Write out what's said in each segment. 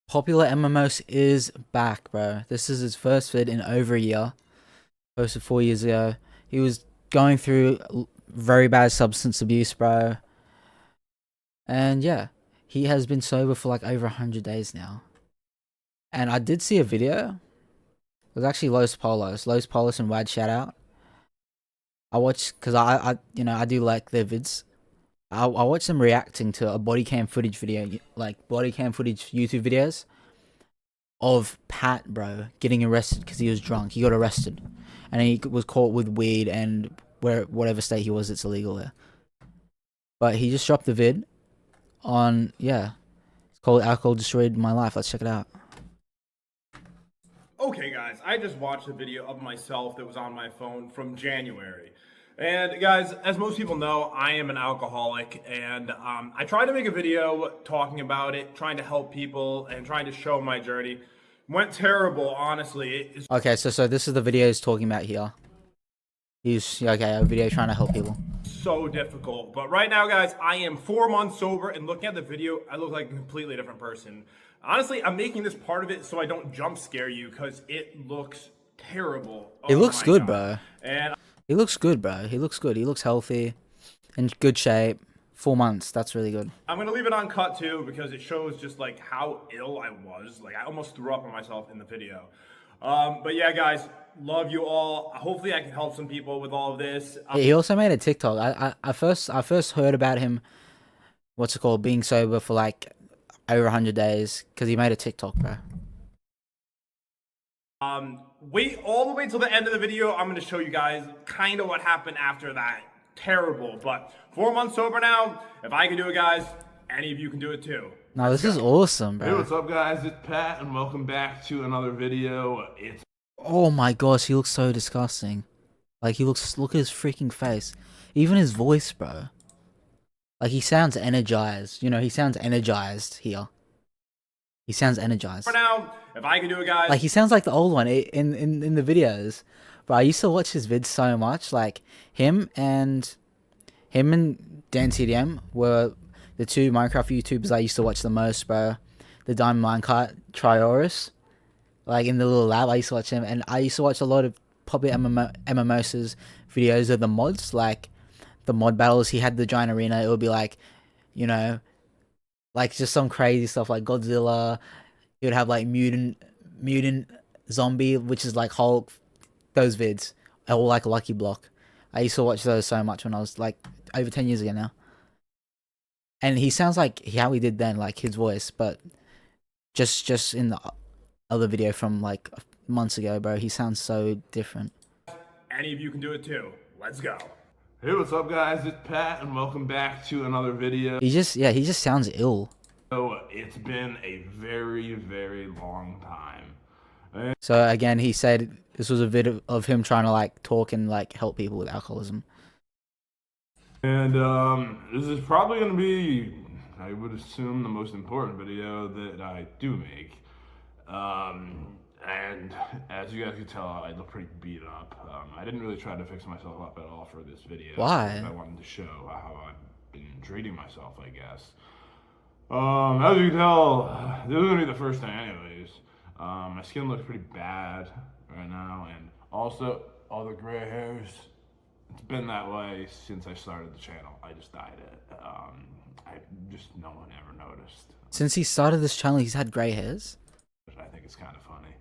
Popular MMOs is back, bro. This is his first vid in over a year. Posted 4 years ago. He was going through very bad substance abuse, bro. And yeah, he has been sober for like over 100 days now. And I did see a video. It was actually Los Polos and Wad shout out. I watched because I do like their vids. I watched them reacting to a body cam footage video, like body cam footage YouTube videos of Pat, bro, getting arrested because he was drunk. He got arrested, and he was caught with weed, and whatever state he was, it's illegal there. But he just dropped the vid on, yeah, it's called "Alcohol Destroyed My Life." Let's check it out. Okay guys, I just watched a video of myself that was on my phone from January. And guys, as most people know, I am an alcoholic, and I tried to make a video talking about it, trying to help people, and trying to show my journey. Went terrible, honestly. Okay, so this is the video he's talking about here. He's, okay, a video trying to help people. So difficult. But right now, guys, I am 4 months sober, and looking at the video, I look like a completely different person. Honestly, I'm making this part of it so I don't jump scare you, because it looks terrible. It looks good, bro. And he looks good, bro. He looks good. He looks healthy, in good shape. 4 months. That's really good. I'm gonna leave it uncut too, because it shows just like how ill I was. Like I almost threw up on myself in the video. But yeah, guys, love you all. Hopefully, I can help some people with all of this. He also made a TikTok. I first heard about him. What's it called? Being sober for like over 100 days because he made a TikTok, bro. Wait all the way till the end of the video. I'm gonna show you guys kind of what happened after that. Terrible, but 4 months sober now. If I can do it, guys, any of you can do it too. No, this is awesome, bro. Hey, what's up, guys? It's Pat, and welcome back to another video. Oh my gosh, he looks so disgusting. Like, look at his freaking face. Even his voice, bro. Like, he sounds energized. You know, he sounds energized here. He sounds energized. For now, if I can do it, guys. Like, he sounds like the old one in the videos. Bro, I used to watch his vids so much. Like, him and Dan TDM were the two Minecraft YouTubers I used to watch the most, bro. The Diamond Minecart Trioris. Like, in the little lab, I used to watch him. And I used to watch a lot of Popular MMOs videos of the mods. Like, the mod battles. He had the giant arena. It would be like, you know, like just some crazy stuff like Godzilla. He would have like mutant zombie, which is like Hulk. Those vids, all like Lucky Block. I used to watch those so much when I was like over 10 years ago now. And he sounds like how he did then, like his voice, but just in the other video from like months ago, bro, he sounds so different. Any of you can do it too. Let's go. Hey, what's up, guys? It's Pat, and welcome back to another video. He just sounds ill. So it's been a very, very long time. So again, he said this was a vid of him trying to like talk and like help people with alcoholism. And this is probably going to be, I would assume, the most important video that I do make. And as you guys can tell, I look pretty beat up. I didn't really try to fix myself up at all for this video. Why? I wanted to show how I've been treating myself, I guess. As you can tell, this is going to be the first thing anyways. My skin looks pretty bad right now, and also all the gray hairs. It's been that way since I started the channel. I just dyed it. No one ever noticed. Since he started this channel, he's had gray hairs. I think it's kind of funny.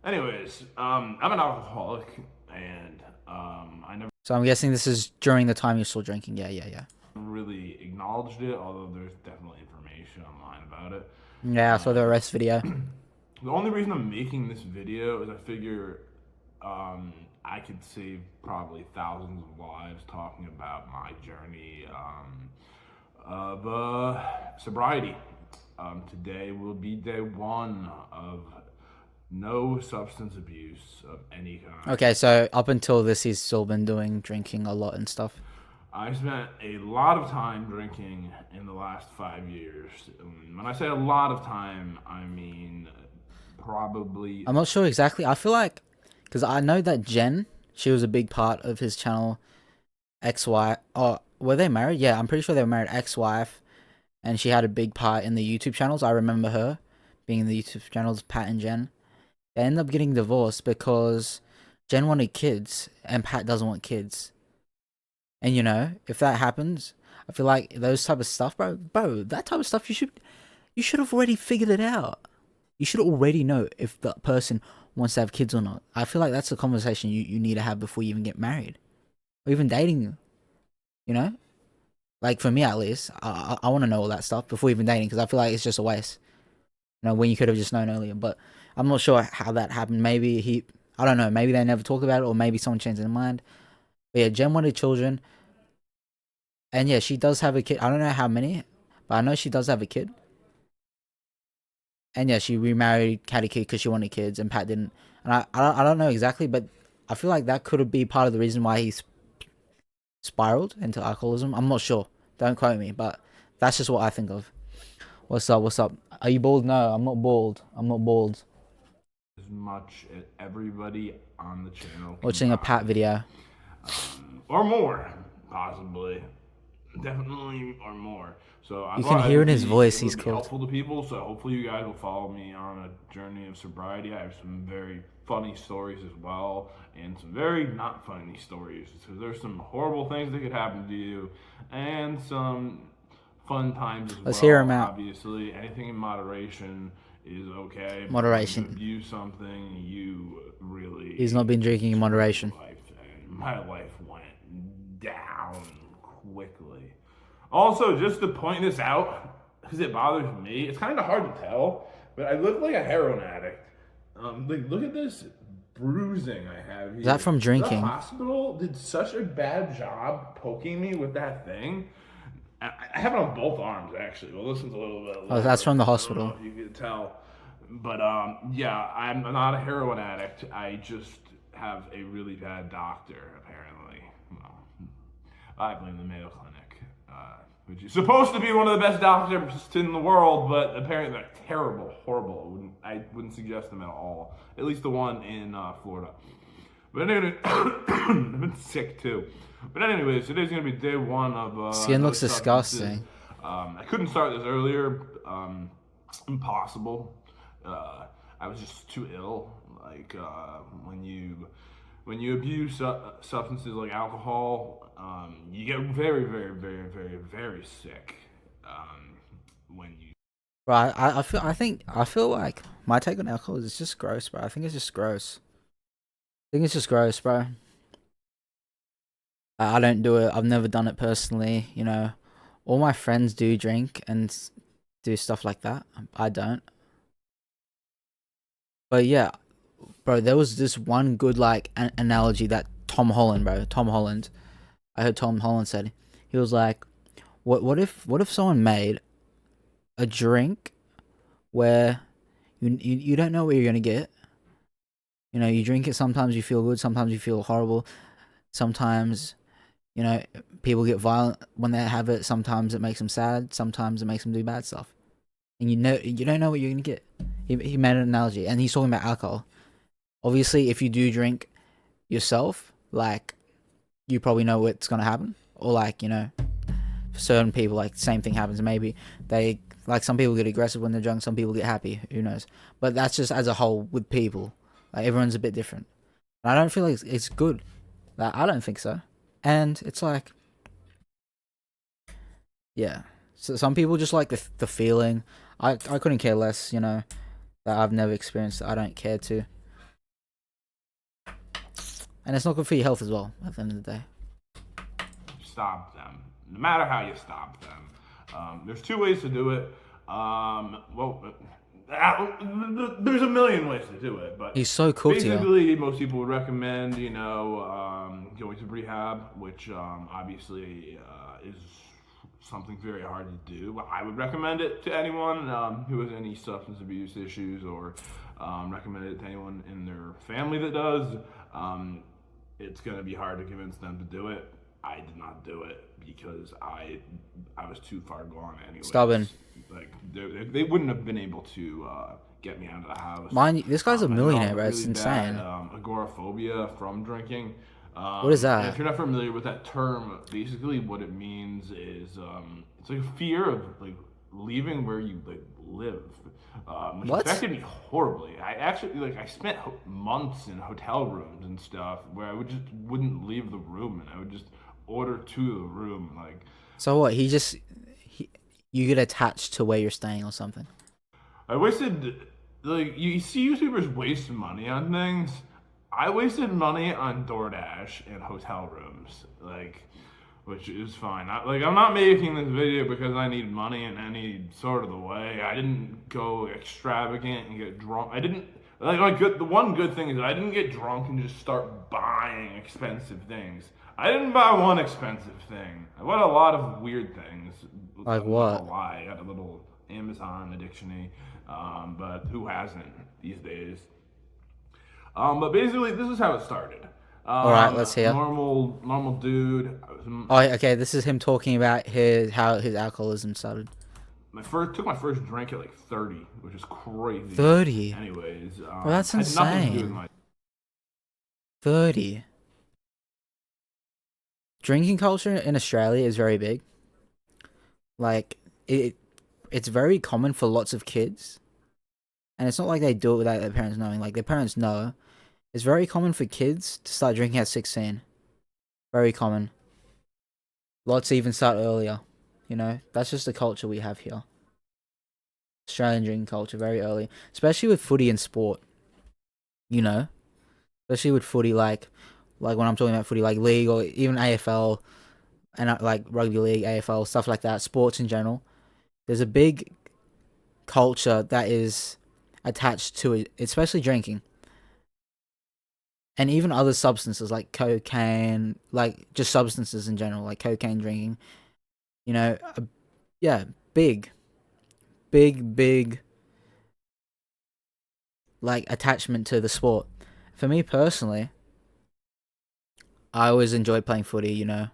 Anyways, I'm an alcoholic, and I never So I'm guessing this is during the time you're still drinking. Yeah. really acknowledged it, although there's definitely information online about it. Yeah, I saw the arrest video. The only reason I'm making this video is I figure I could save probably thousands of lives talking about my journey of sobriety. Today will be day one of no substance abuse of any kind. Okay, so up until this, he's still been drinking a lot and stuff. I spent a lot of time drinking in the last 5 years. When I say a lot of time, I mean probably... I'm not sure exactly. I feel like, because I know that Jen, she was a big part of his channel. Ex-wife. Oh, were they married? Yeah, I'm pretty sure they were married. Ex-wife. And she had a big part in the YouTube channels. I remember her being the YouTube channels Pat and Jen. They end up getting divorced because Jen wanted kids and Pat doesn't want kids. And if that happens, I feel like those type of stuff, bro, that type of stuff you should have already figured it out. You should already know if the person wants to have kids or not. I feel like that's a conversation you need to have before you even get married or even dating. Like for me at least, I want to know all that stuff before even dating because I feel like it's just a waste. When you could have just known earlier. But I'm not sure how that happened. Maybe I don't know. Maybe they never talked about it, or maybe someone changed their mind. But yeah, Jen wanted children, and yeah, she does have a kid. I don't know how many, but I know she does have a kid. And yeah, she remarried Caddy Kid because she wanted kids, and Pat didn't. And I don't know exactly, but I feel like that could be part of the reason why he spiraled into alcoholism. I'm not sure. Don't quote me, but that's just what I think of. What's up? What's up? Are you bald? No, I'm not bald. I'm not bald. As much as everybody on the channel Watching a Pat video. Or more, possibly. Definitely or more. So you can hear in his voice he's cool. Helpful to people. So hopefully you guys will follow me on a journey of sobriety. I have some very funny stories as well, and some very not funny stories. Because there's some horrible things that could happen to you, and some fun times as well. Let's hear him out. Obviously, anything in moderation is okay. Moderation. If you abuse something, you really. He's not been drinking in moderation. My life went down quickly. Also, just to point this out, because it bothers me, it's kind of hard to tell, but I look like a heroin addict. Look at this bruising I have here. Is that from drinking? The hospital did such a bad job poking me with that thing. I have it on both arms, actually. Well, this one's a little bit. Oh, that's from the hospital. I don't know if you can tell. But, yeah, I'm not a heroin addict. I just have a really bad doctor, apparently. Well, I blame the Mayo Clinic, which is supposed to be one of the best doctors in the world, but apparently they're terrible, horrible. I wouldn't suggest them at all. At least the one in Florida. But anyway, I've been sick too. But anyways, today's gonna be day one of skin looks disgusting. I couldn't start this earlier. Impossible. I was just too ill. Like when you abuse substances like alcohol, you get very, very, very, very, very sick. When you. Right, I feel like my take on alcohol is it's just gross, bro. I think it's just gross. Bro. I don't do it. I've never done it personally. All my friends do drink and do stuff like that. I don't. But yeah, bro, there was this one good analogy that Tom Holland. I heard Tom Holland said. He was like, "What if someone made a drink where you don't know what you're gonna get. You drink it. Sometimes you feel good. Sometimes you feel horrible. Sometimes." People get violent when they have it. Sometimes it makes them sad. Sometimes it makes them do bad stuff. And you don't know what you're going to get. He made an analogy. And he's talking about alcohol. Obviously, if you do drink yourself, you probably know what's going to happen. Or for certain people, same thing happens. Maybe they, some people get aggressive when they're drunk. Some people get happy. Who knows? But that's just as a whole with people. Everyone's a bit different. And I don't feel like it's good. I don't think so. And it's yeah. So some people just like the feeling. I couldn't care less, that I've never experienced. I don't care to. And it's not good for your health as well, at the end of the day. Stop them. No matter how you stop them. There's two ways to do it. There's a million ways to do it, but he's so cool. Basically, most people would recommend, going to rehab, which obviously is something very hard to do. I would recommend it to anyone who has any substance abuse issues, or recommend it to anyone in their family that does. It's going to be hard to convince them to do it. I did not do it because I was too far gone anyway. Stubborn. They wouldn't have been able to get me out of the house. Mind, this guy's a millionaire, bro. It's insane. Agoraphobia from drinking. What is that? If you're not familiar with that term, basically what it means is it's like a fear of leaving where you live, which What? affected me horribly. I actually I spent months in hotel rooms and stuff where I would just wouldn't leave the room, and I would just order to the room. Like So what? He, you get attached to where you're staying or something. I wasted, like, you see YouTubers waste money on things. I wasted money on DoorDash and hotel rooms, like, which is fine. I'm not making this video because I need money in any sort of the way. I didn't go extravagant and get drunk. I didn't, the one good thing is that I didn't get drunk and just start buying expensive things. I didn't buy one expensive thing. I bought a lot of weird things. Like I'm not gonna what? lie. I got a little Amazon addiction-y, but who hasn't these days? But basically, this is how it started. All right, let's hear. Normal dude. Oh, okay. This is him talking about how his alcoholism started. Took my first drink at like 30, which is crazy. 30. Anyways, Well, that's had nothing to do with insane. my 30. Drinking culture in Australia is very big. Like it's very common for lots of kids, and it's not like they do it without their parents knowing. Like their parents know. It's very common for kids to start drinking at 16. Very common. Lots even start earlier. You know, that's just the culture we have here. Australian drinking culture, very early, especially with footy and sport. You know, especially with footy, like when I'm talking about footy, like league or even AFL and like rugby league, AFL stuff like that. Sports in general. There's a big culture that is attached to it, especially drinking. And even other substances like cocaine, like just substances in general, like cocaine drinking, you know, yeah, big, big, like attachment to the sport. For me personally, I always enjoyed playing footy, you know,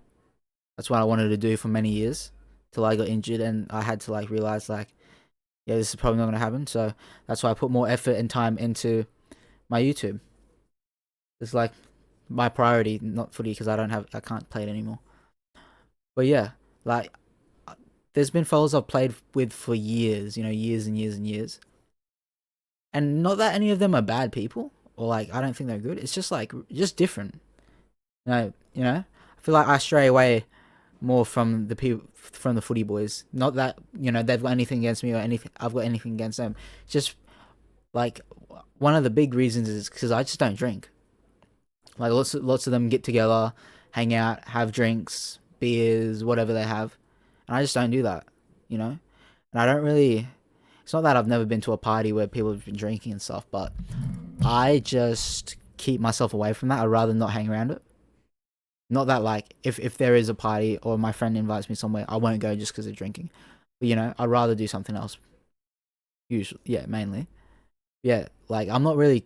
that's what I wanted to do for many years till I got injured and I had to like realize like, yeah, this is probably not going to happen. So that's why I put more effort and time into my YouTube. It's like my priority, not footy, because I can't play it anymore. But yeah, like there's been fellas I've played with for years, you know, years and years and years. And not that any of them are bad people or like I don't think they're good. It's just like just different. You know, I feel like I stray away more from the people from the footy boys. Not that you know they've got anything against me or anything. I've got anything against them. It's just like one of the big reasons is because I just don't drink. Like lots of them get together, hang out, have drinks, beers, whatever they have, and I just don't do that, you know. And I don't really. It's not that I've never been to a party where people have been drinking and stuff, but I just keep myself away from that. I'd rather not hang around it. Not that like if there is a party or my friend invites me somewhere, I won't go just because they're drinking. But you know, I'd rather do something else. Usually, yeah, mainly. Yeah, like I'm not really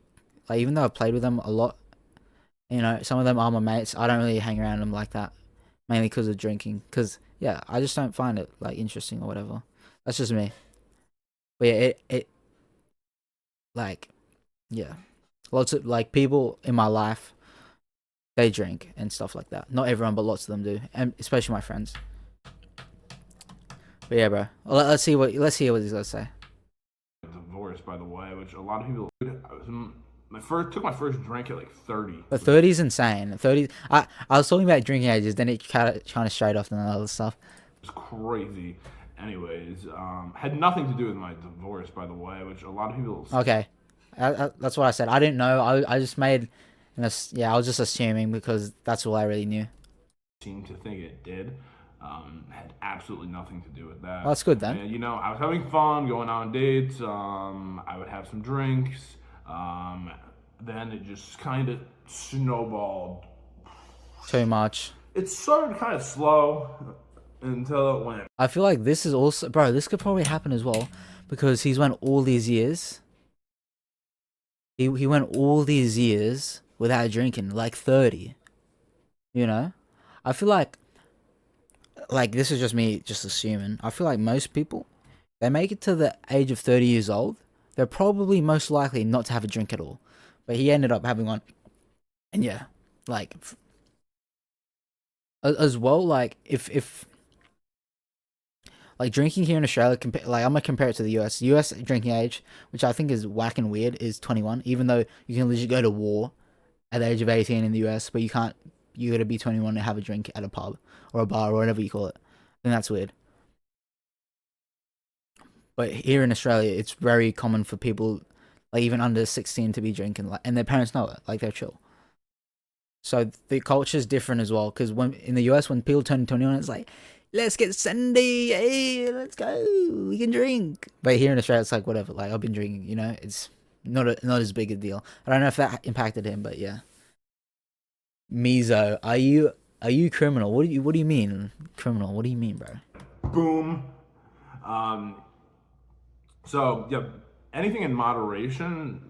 like even though I've played with them a lot. You know, some of them are my mates. I don't really hang around them like that, mainly because of drinking. Because yeah, I just don't find it like interesting or whatever. That's just me. But yeah, it like yeah, lots of like people in my life they drink and stuff like that. Not everyone, but lots of them do, and especially my friends. But yeah, bro. Well, let's hear what he's gonna say. divorce, by the way, which a lot of people. Took my first drink at like 30. But 30's insane. 30. I was talking about drinking ages, then it kind of straight off and other stuff. It's crazy. Anyways, had nothing to do with my divorce, by the way, which a lot of people Okay, that's what I said. I didn't know. I just made, yeah, I was just assuming because that's all I really knew. seem to think it did. Had absolutely nothing to do with that. Oh, that's good then. And, you know, I was having fun, going on dates. I would have some drinks. Then it just kind of snowballed. Too much. It started kind of slow until it went. I feel like this is also, bro. This could probably happen as well because he's went all these years. He went all these years without drinking, like 30. You know, I feel like this is just me just assuming. I feel like most people, they make it to the age of 30 years old, they're probably most likely not to have a drink at all. But he ended up having one. And yeah, like as well, like if Like drinking here in Australia, like I'm gonna compare it to the US. US drinking age, which I think is whack and weird, is 21. Even though you can literally go to war at the age of 18 in the US, but you can't. You gotta be 21 to have a drink at a pub or a bar or whatever you call it. I think that's weird. But here in Australia, it's very common for people, like even under 16, to be drinking, like, and their parents know it. Like they're chill. So the culture's different as well. Because when in the US, when people turn 21, it's like, let's get Sunday, hey, let's go, we can drink. But here in Australia, it's like whatever. Like I've been drinking, it's not as big a deal. I don't know if that impacted him, but yeah. Mizo, are you criminal? What do you mean criminal? What do you mean, bro? Boom. Um, so yeah, anything in moderation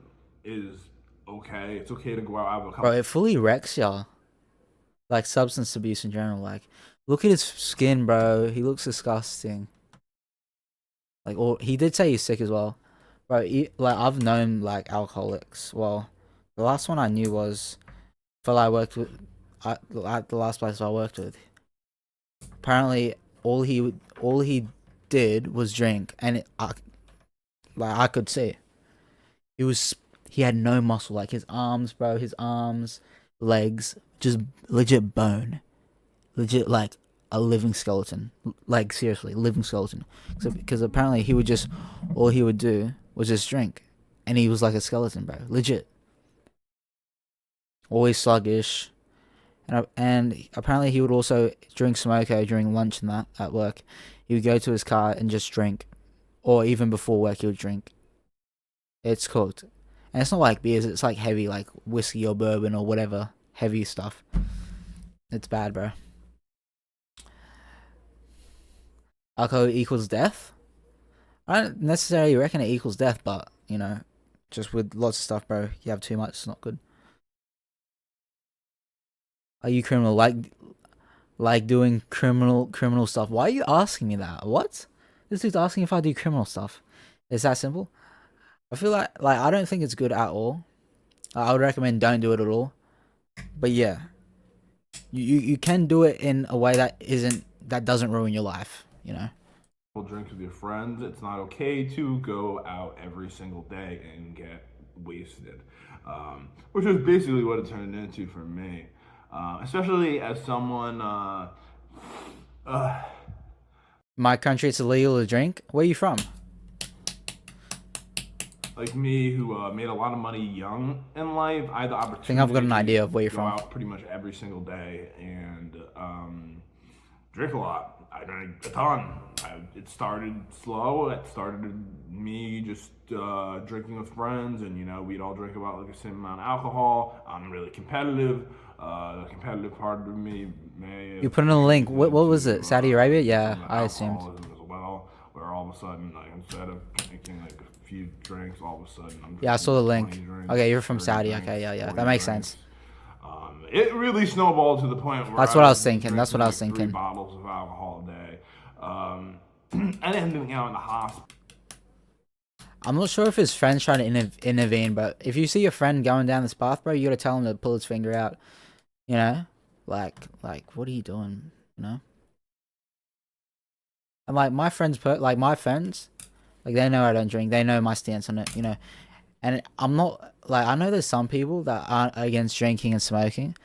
is okay. It's okay to go out have a Bro, couple. it fully wrecks y'all. Like substance abuse in general. Like, look at his skin, bro. He looks disgusting. Like, or he did say he's sick as well, bro. Like, I've known like alcoholics. Well, the last one I knew was fellow I worked with. At the last place I worked with. Apparently, all he did was drink, and I could see it was he had no muscle. Like his arms, bro. His arms, legs, just legit bone. Legit like a living skeleton. Like seriously, living skeleton. So because apparently all he would do was just drink, and he was like a skeleton, bro. Legit. Always sluggish, and apparently he would also drink smoko during lunch and that at work. He would go to his car and just drink, or even before work he would drink. It's cooked, and it's not like beers. It's like heavy, like whiskey or bourbon or whatever heavy stuff. It's bad, bro. Alcohol equals death. I don't necessarily reckon it equals death, but just with lots of stuff, bro. You have too much, it's not good. Are you criminal? Like doing criminal stuff? Why are you asking me that? What? This dude's asking if I do criminal stuff. It's that simple. I feel like I don't think it's good at all. I would recommend don't do it at all. But yeah, you can do it in a way that doesn't ruin your life. Drinks with your friends. It's not okay to go out every single day and get wasted, which is basically what it turned into for me. Especially as someone, My country, it's illegal to drink. Where are you from? like me, who made a lot of money young in life. I had the opportunity. I think I've got an idea of where you're go from. out pretty much every single day and drink a lot. I drank a ton. It started slow. It started me just drinking with friends, and we'd all drink about like the same amount of alcohol. I'm really competitive. The competitive part of me may. You put in a link. What was it? Saudi Arabia? Yeah, I assumed. Alcoholism as well, where all of a sudden, like instead of drinking like a few drinks, all of a sudden I'm. Yeah, I saw the link. Drinks, Okay, you're from 30 Saudi. drinks, Okay, yeah, that 40 makes drinks. sense. It really snowballed to the point where That's what I was drinking, thinking. That's what I was like, thinking. 3 bottles of alcohol a day. And ending out in the hospital. I'm not sure if his friend's trying to intervene, but if you see your friend going down this path, bro, you gotta tell him to pull his finger out. Like, what are you doing? And like my friends, like they know I don't drink. They know my stance on it. And I'm not like I know there's some people that aren't against drinking and smoking,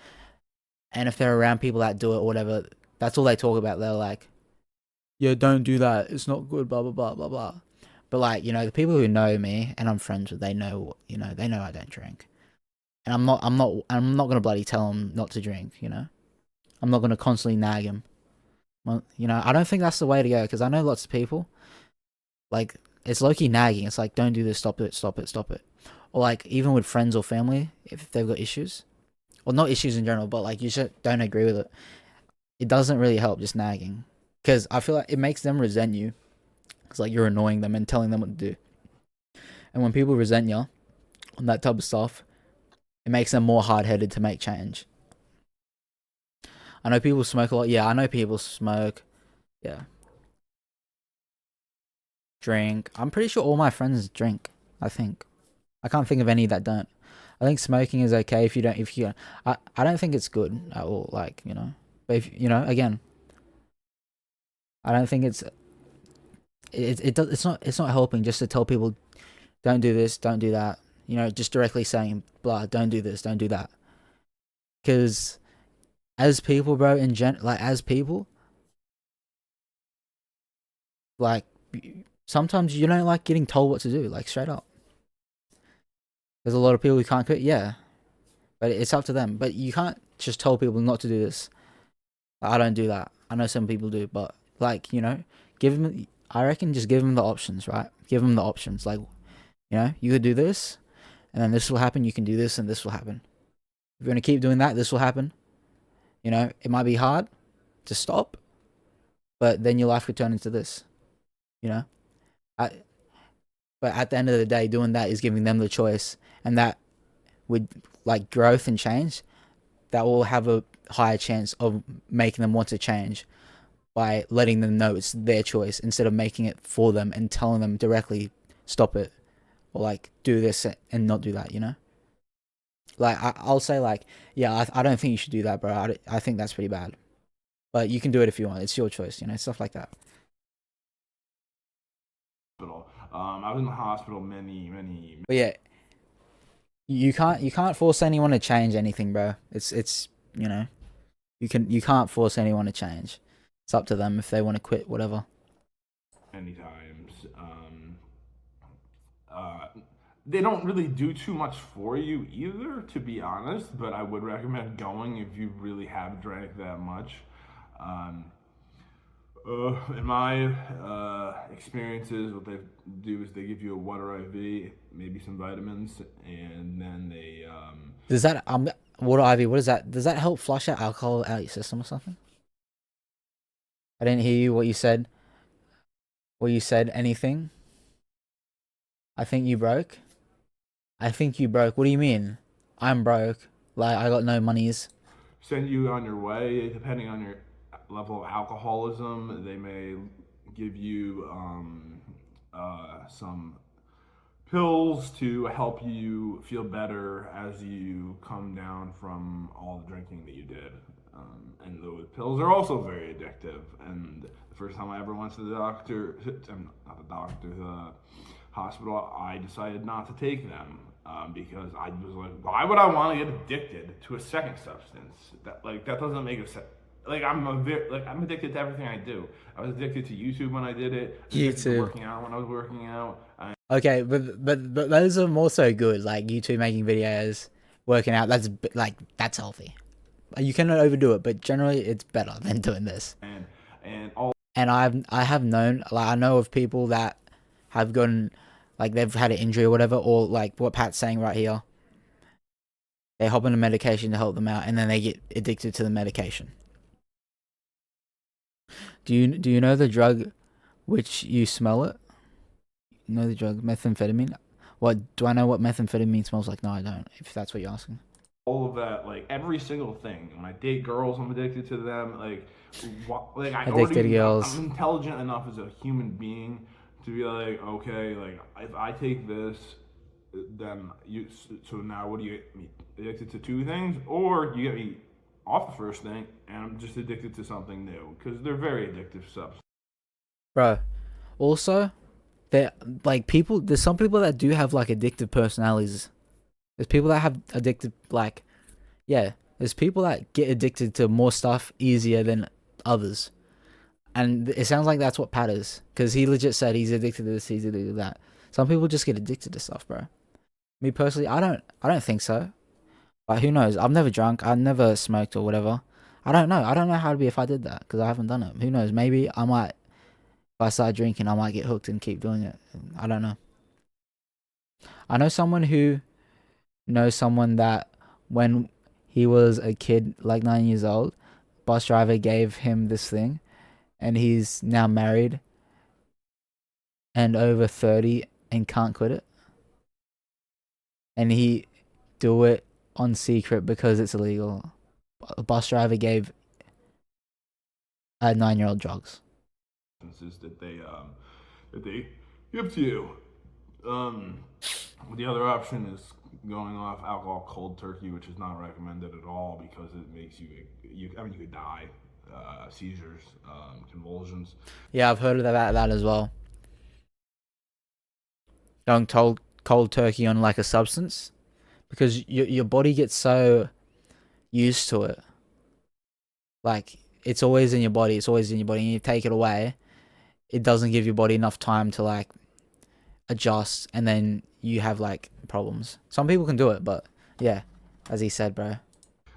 and if they're around people that do it or whatever, that's all they talk about. They're like, yeah, don't do that. It's not good. Blah blah blah blah blah. But like the people who know me and I'm friends with, they know they know I don't drink, and I'm not gonna bloody tell them not to drink. I'm not gonna constantly nag them. Well, I don't think that's the way to go because I know lots of people like it's low-key nagging. It's like don't do this, stop it, stop it, stop it. Or like even with friends or family, if they've got issues, or not issues in general, but like you just don't agree with it, it doesn't really help just nagging because I feel like it makes them resent you. It's like you're annoying them and telling them what to do. And when people resent you on that type of stuff, it makes them more hard-headed to make change. I know people smoke a lot. Yeah, I know people smoke. Yeah. Drink. I'm pretty sure all my friends drink. I think. I can't think of any that don't. I think smoking is okay if you don't. I don't think it's good at all. Like But if again, I don't think it's it's not helping just to tell people don't do this, don't do that. You know, just directly saying blah, don't do this, don't do that. Because as people, bro, as people, like sometimes you don't like getting told what to do, like straight up. There's a lot of people who can't quit, yeah, but it's up to them. But you can't just tell people not to do this. I don't do that. I know some people do, but like, you know, give them. I reckon just give them the options, right? Give them the options. Like, you know, you could do this, and then this will happen. You can do this, and this will happen. If you're gonna keep doing that, this will happen. You know, it might be hard to stop, but then your life could turn into this. You know, I. But at the end of the day, doing that is giving them the choice, and that with like growth and change, that will have a higher chance of making them want to change by letting them know it's their choice instead of making it for them and telling them directly stop it or like do this and not do that, you know. Like I'll say like, yeah, I don't think you should do that, bro. I think that's pretty bad, but you can do it if you want. It's your choice, you know, stuff like that. I was in the hospital many. But yeah, you can't force anyone to change anything, bro. It's you know, you can't force anyone to change. It's up to them if they want to quit, whatever. Many times. They don't really do too much for you either, to be honest. But I would recommend going if you really have drank that much. Um, in my experiences, what they do is they give you a water IV, maybe some vitamins, and then they Does that water IV? What is that? Does that help flush out alcohol out your system or something? I didn't hear you. What you said? What you said? Anything? I think you broke. I think you broke. What do you mean? I'm broke. Like I got no monies. send you on your way, depending on your level of alcoholism. They may give you some pills to help you feel better as you come down from all the drinking that you did. And those pills are also very addictive. And the first time I ever went to the doctor, not the doctor, the hospital, I decided not to take them because I was like, why would I want to get addicted to a second substance? That doesn't make a sense. I'm addicted to everything I do. I was addicted to YouTube when I did it. YouTube. Working out when I was working out. Okay, but those are more so good. Like YouTube making videos, working out. That's healthy. You cannot overdo it, but generally it's better than doing this. And I have known, like I know of people that have gotten, like they've had an injury or whatever, or like what Pat's saying right here. They hop on a medication to help them out, and then they get addicted to the medication. Do you know the drug, which you smell it? You know the drug methamphetamine? What do I know what methamphetamine smells like? No, I don't. If that's what you're asking. All of that, like every single thing. When I date girls, I'm addicted to them. Girls. I'm intelligent enough as a human being to be like, okay, like if I take this, then you. So now, what do you get me addicted to? Two things, or you get me off the first thing, and I'm just addicted to something new because they're very addictive substances. Bro, also, there like people. There's some people that do have like addictive personalities. There's people that have addicted, like, yeah. There's people that get addicted to more stuff easier than others, and it sounds like that's what Pat is, because he legit said he's addicted to this, he's addicted to that. Some people just get addicted to stuff, bro. Me personally, I don't think so. But who knows? I've never drunk. I've never smoked or whatever. I don't know. I don't know how it'd be if I did that because I haven't done it. Who knows? Maybe I might. If I start drinking, I might get hooked and keep doing it. I don't know. I know someone who knows someone that when he was a kid, like 9 years old, bus driver gave him this thing, and he's now married and over 30 and can't quit it. And he do it on secret because it's illegal. A bus driver gave a 9-year-old drugs. That they give to you. The other option is going off alcohol cold turkey, which is not recommended at all because it makes you could die, seizures, convulsions. Yeah, I've heard about that as well. going cold turkey on like a substance, because your body gets so used to it. Like it's always in your body. It's always in your body. And you take it away, it doesn't give your body enough time to like adjust, and then you have like problems. Some people can do it, but yeah, as he said, bro,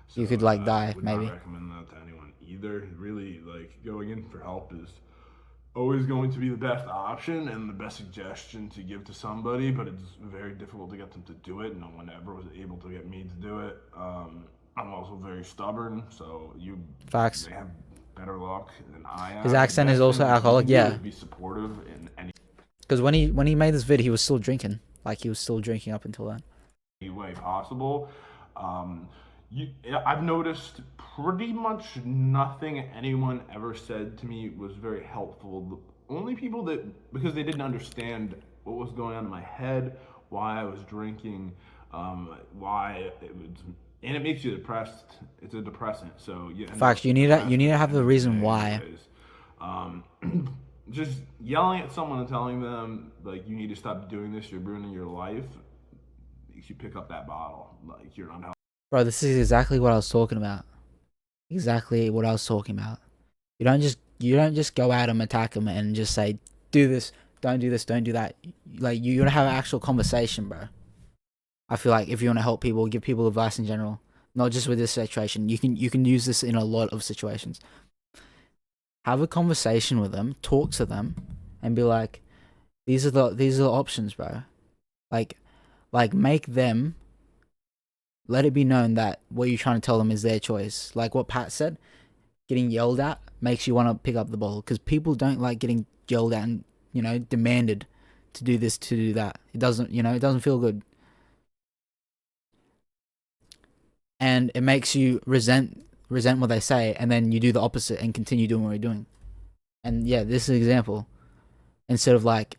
So you could like I die would not maybe. recommend that to anyone either. Really, like going in for help is always going to be the best option and the best suggestion to give to somebody, but it's very difficult to get them to do it. No one ever was able to get me to do it. I'm also very stubborn, so you Facts. may have better luck than I His am. The accent is best also thing you alcoholic, can do is yeah. be supportive in any Because when he made this vid, he was still drinking. Like he was still drinking up until then. way possible. Um, I've noticed pretty much nothing anyone ever said to me was very helpful. The only people that, because they didn't understand what was going on in my head, why I was drinking, why it was, and it makes you depressed. It's a depressant, so you end Facts. up You depressed need at to the have end the of the reason day, why. anyways. Um, just yelling at someone and telling them like you need to stop doing this, you're ruining your life, makes you pick up that bottle. Like you're unhealthy. Bro, this is exactly what I was talking about. Exactly what I was talking about. You don't just go at him, attack him, and just say, "Do this, don't do that." Like you gotta have an actual conversation, bro. I feel like if you want to help people, give people advice in general, not just with this situation. You can use this in a lot of situations. Have a conversation with them, talk to them, and be like, these are the options, bro. Like make them let it be known that what you're trying to tell them is their choice. Like what Pat said, getting yelled at makes you want to pick up the ball, because people don't like getting yelled at and demanded to do this, to do that. It doesn't feel good, and it makes you resent what they say, and then you do the opposite and continue doing what you're doing. And yeah, this is an example. Instead of like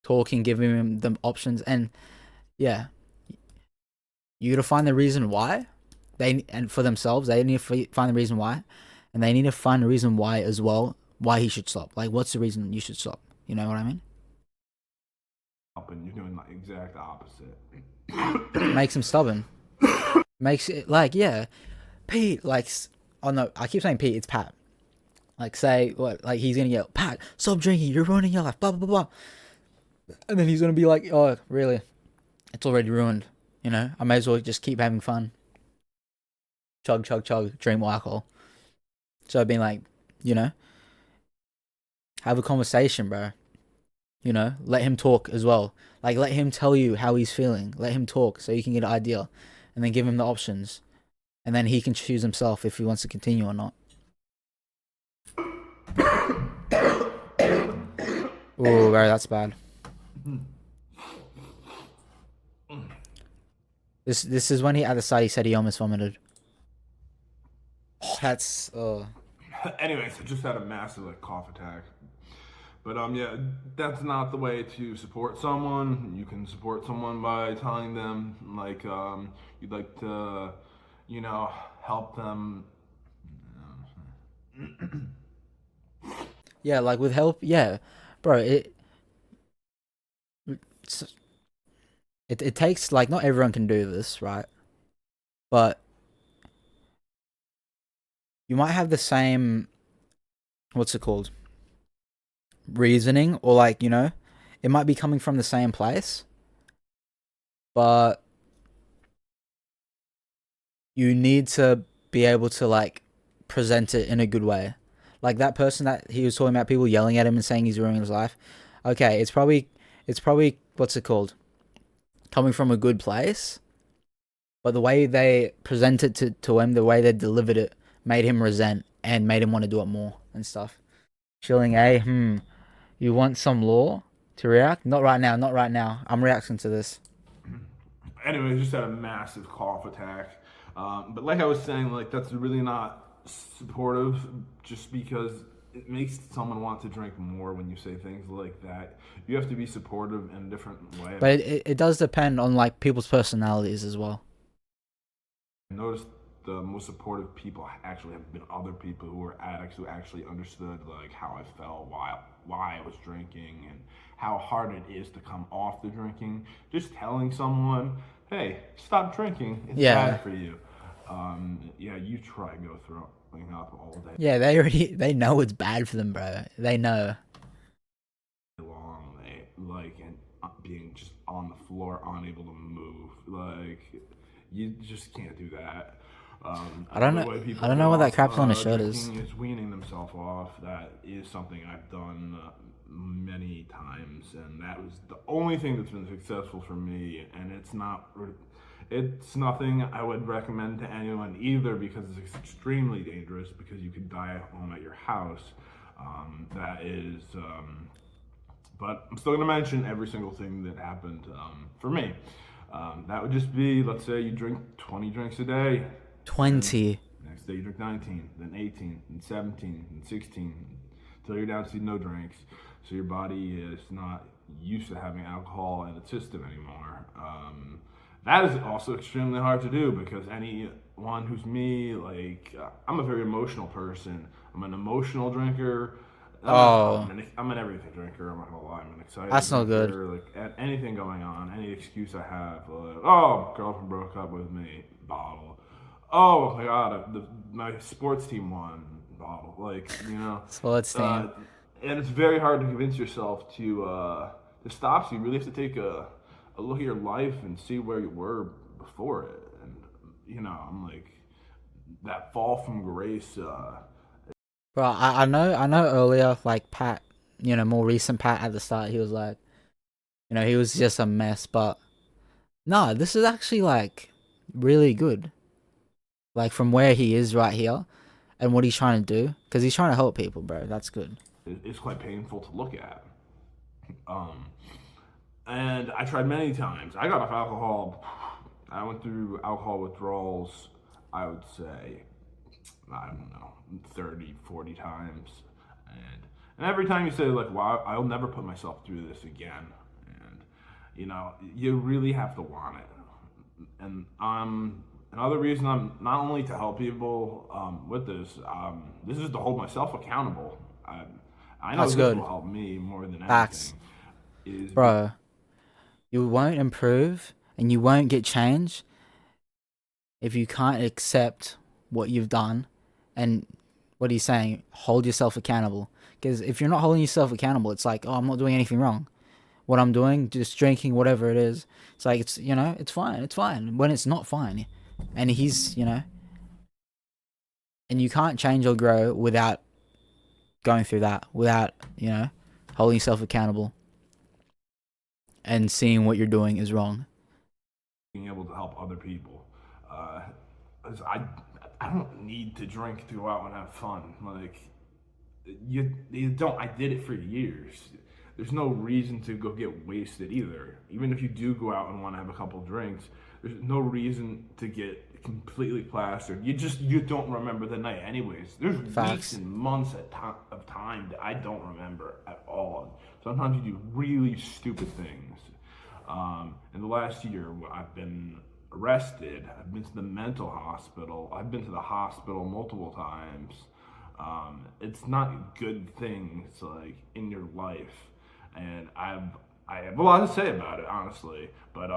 talking, giving them the options, and yeah, you got to find the reason why and for themselves they need to find the reason why, and they need to find the reason why as well, why he should stop. Like what's the reason you should stop? You know what I mean? And you're doing the exact opposite. Makes him stubborn. Makes it like, yeah, Pete, like, oh no, I keep saying Pete, it's Pat. Like say what, like he's gonna yell, Pat, stop drinking, you're ruining your life, blah blah blah blah. And then he's gonna be like, oh really, it's already ruined. I may as well just keep having fun. Chug chug chug, drink more alcohol. So I've been like, you know have a conversation, bro. Let him talk as well. Like, let him tell you how he's feeling. Let him talk so you can get an idea, and then give him the options, and then he can choose himself if he wants to continue or not. Oh, bro, that's bad. This is when he at the side he said he almost vomited. Oh, that's Anyways, I just had a massive like cough attack. But yeah, that's not the way to support someone. You can support someone by telling them like you'd like to, help them. yeah, like with help, yeah, bro. It takes, like, not everyone can do this, right? But you might have the same, what's it called, reasoning, or like it might be coming from the same place, but you need to be able to like present it in a good way. Like that person that he was talking about, people yelling at him and saying he's ruining his life. Okay, it's probably what's it called, coming from a good place, but the way they presented to him, the way they delivered it, made him resent and made him want to do it more and stuff. Chilling, you want some law to react? Not right now, not right now. I'm reacting to this. Anyway, I just had a massive cough attack. But like I was saying, like that's really not supportive. Just because it makes someone want to drink more when you say things like that. You have to be supportive in a different way. But it does depend on like people's personalities as well. I noticed the most supportive people actually have been other people who were addicts who actually understood like how I felt, why I was drinking, and how hard it is to come off the drinking. Just telling someone, hey, stop drinking, it's Yeah. bad for you. Yeah, you try go throwing up all day Yeah, they know it's bad for them, bro. They know. long, and being just on the floor, unable to move. Like, you just can't do that. I don't Another know. way I people don't get know what that off crap's on his shirt is. drinking is weaning themselves off. That is something I've done many times, and that was the only thing that's been successful for me. And it's nothing I would recommend to anyone either, because it's extremely dangerous, because you could die at home at your house. That is. But I'm still going to mention every single thing that happened for me. That would just be, let's say you drink 20 drinks a day. 20. Next day you drink 19, then 18, then 17, then 16, until you're down to no drinks. So your body is not used to having alcohol in its system anymore. That is also extremely hard to do, because anyone who's me, like, I'm a very emotional person. I'm an emotional drinker. Oh, I'm an everything drinker. I'm not gonna lie. I'm an excited that's not good. drinker. Like, anything going on, any excuse I have. Like, oh, girlfriend broke up with me. Bottle. Oh my god, my sports team won. Bottle. Like, Sports team. and it's very hard to convince yourself to stop. So you really have to take a look at your life and see where you were before it. And I'm like, that fall from grace. Bro, I know earlier, like Pat, more recent Pat at the start, he was like, he was just a mess, but no, this is actually like really good. Like from where he is right here and what he's trying to do, because he's trying to help people, bro. That's good. It's quite painful to look at. And I tried many times. I got off alcohol. I went through alcohol withdrawals, I would say, I don't know, 30, 40 times. And every time you say, like, wow, I'll never put myself through this again. And, you really have to want it. And another reason I'm not only to help people with this is to hold myself accountable. I know That's this good. will help me more than Facts. anything. Bro, you won't improve and you won't get change if you can't accept what you've done and what he's saying, hold yourself accountable. Because if you're not holding yourself accountable, it's like, oh, I'm not doing anything wrong. What I'm doing, just drinking, whatever it is, it's like, it's fine. It's fine when it's not fine. And he's, and you can't change or grow without going through that, without, holding yourself accountable and seeing what you're doing is wrong. Being able to help other people. 'Cause I don't need to drink to go out and have fun. Like, you don't. I did it for years. There's no reason to go get wasted either. Even if you do go out and want to have a couple drinks, there's no reason to get completely plastered. You don't remember the night anyways. There's Facts. weeks and months of time that I don't remember at all. Sometimes you do really stupid things. In the last year, I've been arrested. I've been to the mental hospital. I've been to the hospital multiple times. It's not good things like in your life, and I have a lot to say about it, honestly. But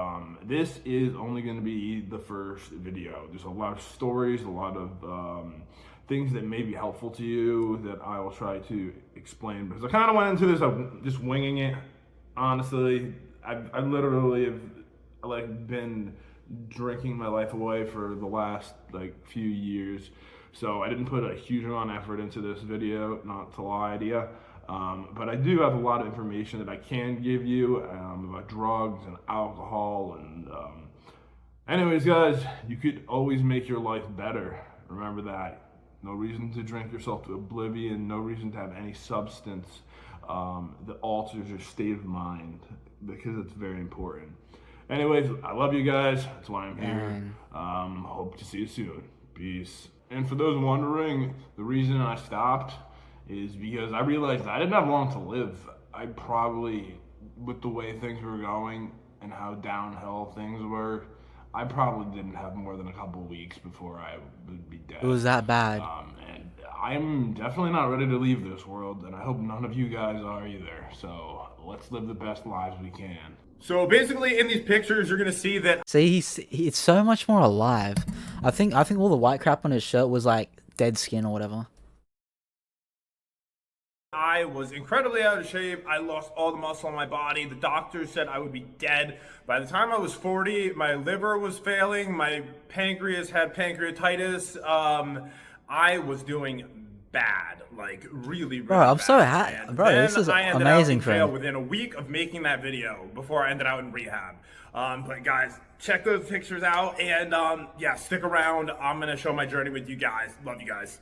this is only going to be the first video. There's a lot of stories, a lot of things that may be helpful to you that I will try to explain, because I kind of went into this just winging it. Honestly, I literally have been drinking my life away for the last few years, so I didn't put a huge amount of effort into this video, not to lie to you. But I do have a lot of information that I can give you about drugs and alcohol. And anyways, guys, you could always make your life better. Remember that. No reason to drink yourself to oblivion. No reason to have any substance that alters your state of mind, because it's very important. Anyways, I love you guys. That's why I'm here. Hope to see you soon. Peace. And for those wondering, the reason I stopped is because I realized I didn't have long to live. I probably, with the way things were going and how downhill things were, I probably didn't have more than a couple weeks before I would be It dead. was that bad. And I'm definitely not ready to leave this world, and I hope none of you guys are either. So let's live the best lives we can. So basically, in these pictures, you're gonna see that See, it's so much more alive. I think all the white crap on his shirt was like dead skin or whatever. I was incredibly out of shape. I lost all the muscle in my body. The doctors said I would be dead. By the time I was 40, my liver was failing. My pancreas had pancreatitis. I was doing bad, like really, Bro, really I'm so bad. happy. And Bro, then this is I ended out amazing in for jail him. within a week of making that video before I ended out in rehab. But guys, check those pictures out, and yeah, stick around. I'm gonna show my journey with you guys. Love you guys.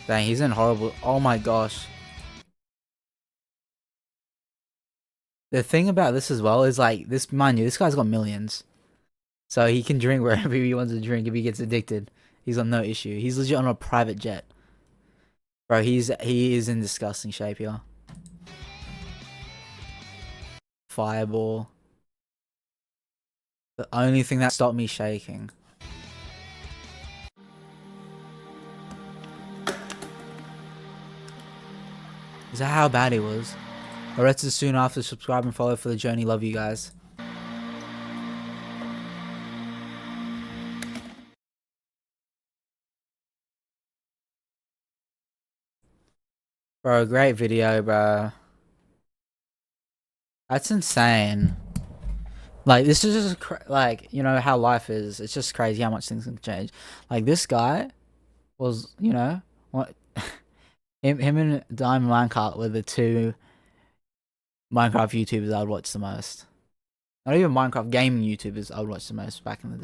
Dang, he's in horrible. Oh my gosh. The thing about this as well is like this, mind you, this guy's got millions, so he can drink wherever he wants to drink if he gets addicted. He's got no issue. He's legit on a private jet, bro. He is in disgusting shape here. Fireball. The only thing that stopped me shaking. Is that how bad he was? Arrested soon after. Subscribe and follow for the journey. Love you guys. Bro, great video, bro. That's insane. Like, this is just like, you know how life is. It's just crazy how much things can change. Like, this guy was, you know, what him and Diamond Minecraft were the two Minecraft YouTubers I would watch the most. Not even Minecraft gaming YouTubers I would watch the most back in the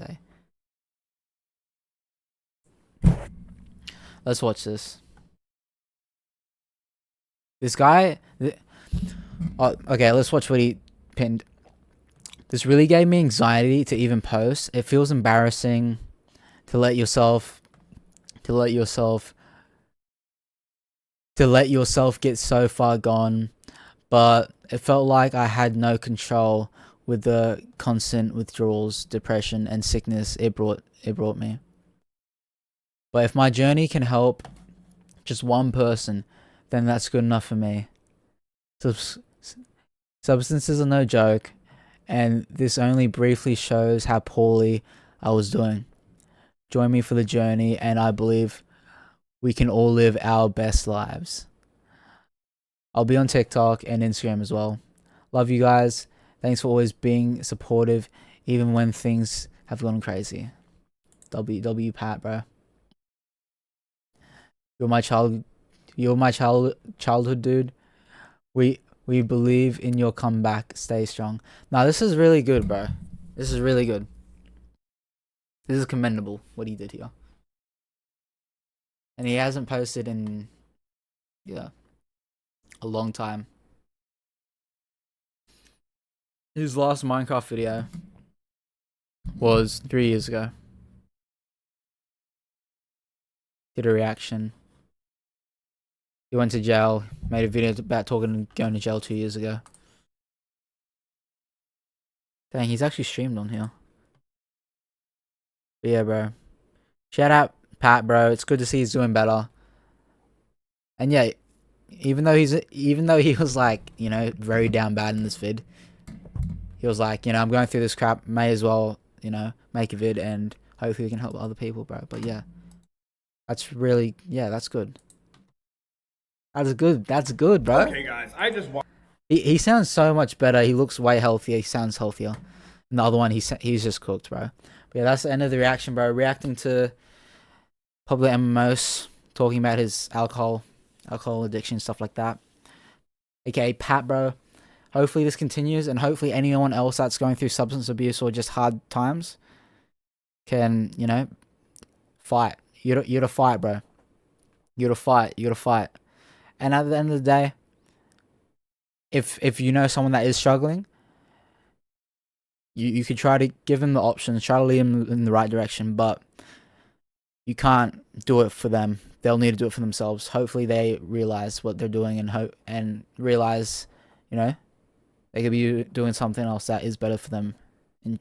day. Let's watch this. This guy. Oh, okay, let's watch what he pinned. This really gave me anxiety to even post. It feels embarrassing to let yourself get so far gone, but it felt like I had no control with the constant withdrawals, depression, and sickness it brought me. But if my journey can help just one person, then that's good enough for me. Substances are no joke, and this only briefly shows how poorly I was doing. Join me for the journey, and I believe we can all live our best lives. I'll be on TikTok and Instagram as well. Love you guys. Thanks for always being supportive, even when things have gone crazy. W Pat, bro. You're my childhood dude. We believe in your comeback. Stay strong. Now this is really good, bro. This is really good. This is commendable what he did here. And he hasn't posted in a long time. His last Minecraft video was 3 years ago. Did a reaction. He went to jail, made a video about going to jail 2 years ago. Dang, he's actually streamed on here. But yeah, bro. Shout out Pat, bro. It's good to see he's doing better. And yeah, even though he was like, you know, very down bad in this vid, he was like, you know, I'm going through this crap, may as well, you know, make a vid and hopefully we can help other people, bro. But yeah. That's really, yeah, that's good. That's good, bro. Okay, guys, I just want. He sounds so much better. He looks way healthier. He sounds healthier. And the other one, he's just cooked, bro. But yeah, that's the end of the reaction, bro. Reacting to PopularMMOs, talking about his alcohol addiction, stuff like that. AKA Pat, bro. Hopefully this continues, and hopefully anyone else that's going through substance abuse or just hard times can, you know, fight. You're to fight, bro. You're to fight. And at the end of the day, if you know someone that is struggling, you could try to give them the options, try to lead them in the right direction, but you can't do it for them. They'll need to do it for themselves. Hopefully they realize what they're doing and realize, you know, They could be doing something else that is better for them, and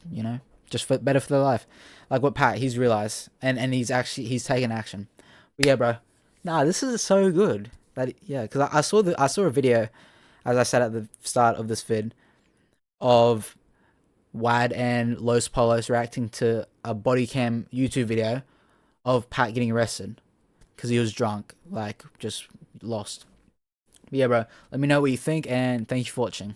just better for their life. Like what Pat, he's realized, and he's taken action. But yeah, bro, nah, this is so good. Because I saw a video, as I said at the start of this vid, of Wad and Los Polos reacting to a body cam YouTube video of Pat getting arrested because he was drunk, like just lost. But yeah, bro, let me know what you think, and thank you for watching.